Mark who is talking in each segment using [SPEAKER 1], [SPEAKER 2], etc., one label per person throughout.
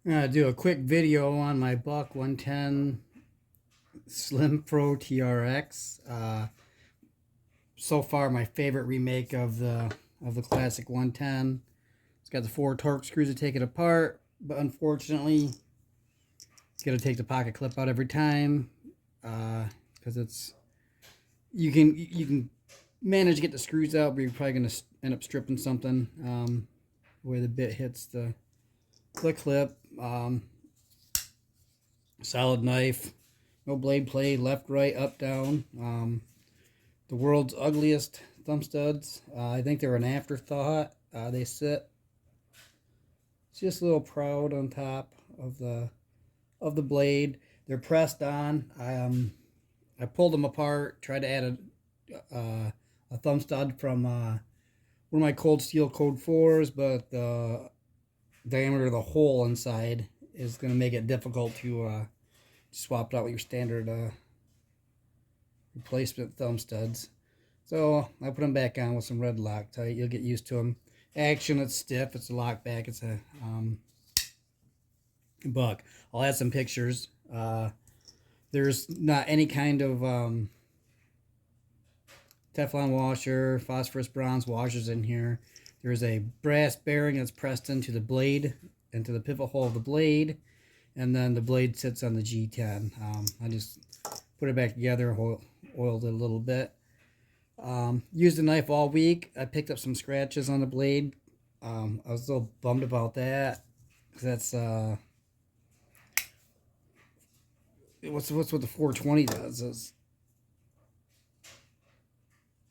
[SPEAKER 1] I'm gonna do a quick video on my Buck 110 Slim Pro TRX. So far, my favorite remake of the classic 110. It's got the 4 torque screws to take it apart, but unfortunately, it's got to take the pocket clip out every time because you can manage to get the screws out, but you're probably gonna end up stripping something where the bit hits the clip. Solid knife, no blade play, left, right, up, down. The world's ugliest thumb studs. I think they're an afterthought. They sit just a little proud on top of the blade. They're pressed on. I pulled them apart, tried to add a thumb stud from one of my cold steel Code 4s, but the diameter of the hole inside is going to make it difficult to swap it out with your standard replacement thumb studs. So I put them back on with some red Loctite. You'll get used to them. Action, it's stiff. It's a lock back. It's a Buck. I'll add some pictures. There's not any kind of Teflon washer, phosphorus bronze washers in here. There's a brass bearing that's pressed into the blade, into the pivot hole of the blade, and then the blade sits on the G10. I just put it back together, oiled it a little bit. Used the knife all week. I picked up some scratches on the blade. I was a little bummed about that, because that's what's what the 420 does is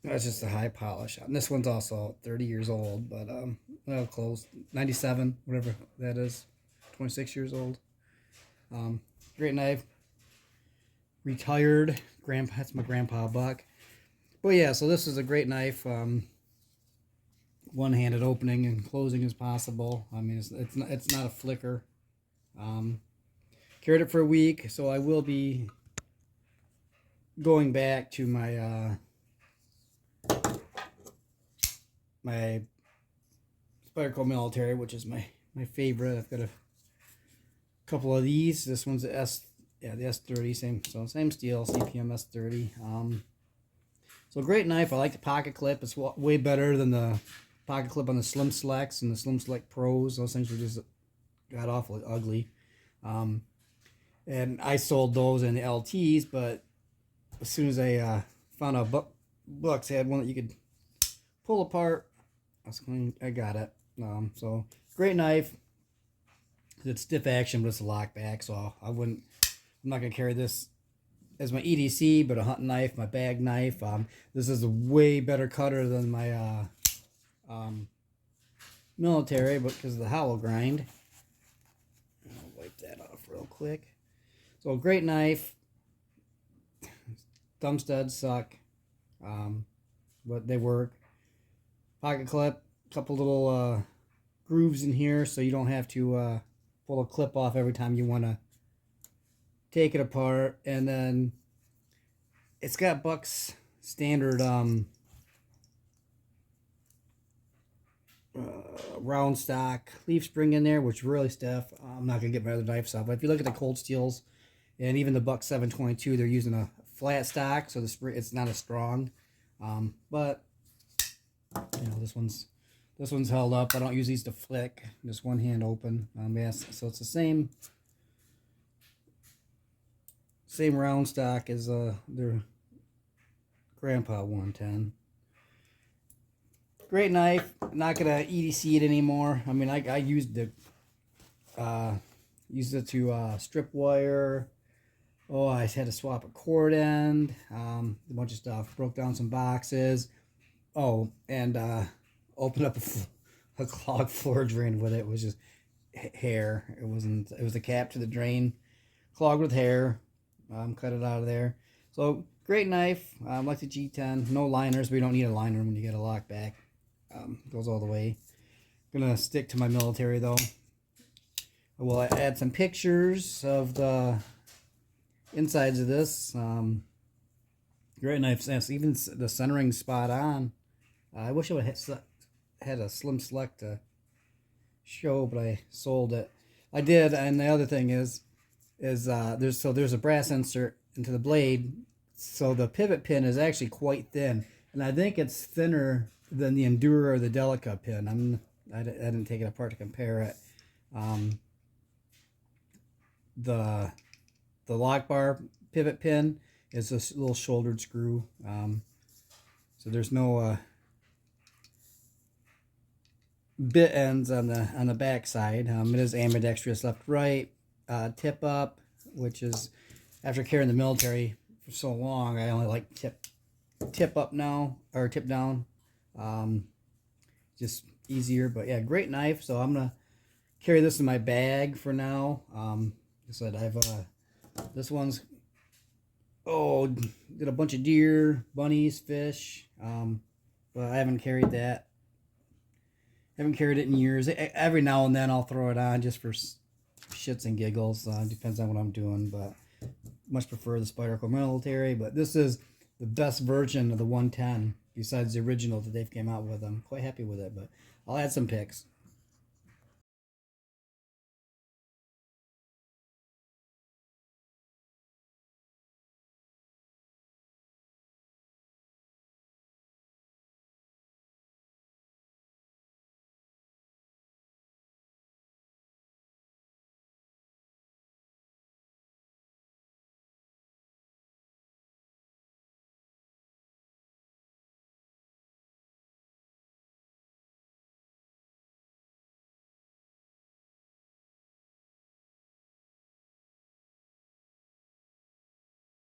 [SPEAKER 1] that's just a high polish. And this one's also 30 years old, but well, close 97, whatever that is, 26 years old. Great knife. Retired grandpa. That's my grandpa Buck. But yeah, so this is a great knife. One-handed opening and closing as possible. I mean, it's not a flicker. Carried it for a week, so I will be going back to my my Spyderco military, which is my favorite. I've got a couple of these. This one's the the S30, same steel, CPM S30. So great knife. I like the pocket clip. It's way better than the pocket clip on the Slim Selects and the Slim Select Pros. Those things were just got awfully ugly. And I sold those in the LTs, but as soon as I found out Bucks had one that you could pull apart, I got it. So great knife. It's stiff action, but it's a lock back, so I'm not gonna carry this as my EDC, but a hunting knife, my bag knife. This is a way better cutter than my military, but because of the hollow grind. I'll wipe that off real quick. So great knife. Thumb studs suck, but they work. Pocket clip, couple little grooves in here, so you don't have to pull a clip off every time you want to take it apart. And then it's got Buck's standard round stock leaf spring in there, which really stiff. I'm not gonna get my other knives off, but if you look at the cold steels and even the Buck 722, they're using a flat stock, so the spring, it's not as strong. But you know, this one's held up. I don't use these to flick, just one hand open. Yes, so it's the same round stock as their grandpa 110. Great knife. Not gonna EDC it anymore. I mean, I used it to strip wire. Oh, I had to swap a cord end. A bunch of stuff. Broke down some boxes. Oh, and opened up a clogged floor drain with it. It was just hair. It was the cap to the drain, clogged with hair. Cut it out of there. So great knife. Like the G10. No liners. We don't need a liner when you get a lock back. Goes all the way. Gonna stick to my military though. I will add some pictures of the insides of this. Great knife. Even the centering spot on. I wish I would have had a Slim Select to show, but I sold it. I did, and the other thing is there's a brass insert into the blade, so the pivot pin is actually quite thin, and I think it's thinner than the Endura or the Delica pin. I didn't take it apart to compare it. The lock bar pivot pin is a little shouldered screw, so there's no bit ends on the back side. It is ambidextrous left right, tip up, which is, after carrying the military for so long, I only like tip up now, or tip down. Just easier, but yeah, great knife. So I'm gonna carry this in my bag for now. Like I said, I've this one's, did a bunch of deer, bunnies, fish, but I haven't carried that. Haven't carried it in years. Every now and then I'll throw it on just for shits and giggles. Depends on what I'm doing, but much prefer the Spyderco Military. But this is the best version of the 110 besides the original that they've came out with. I'm quite happy with it, but I'll add some pics.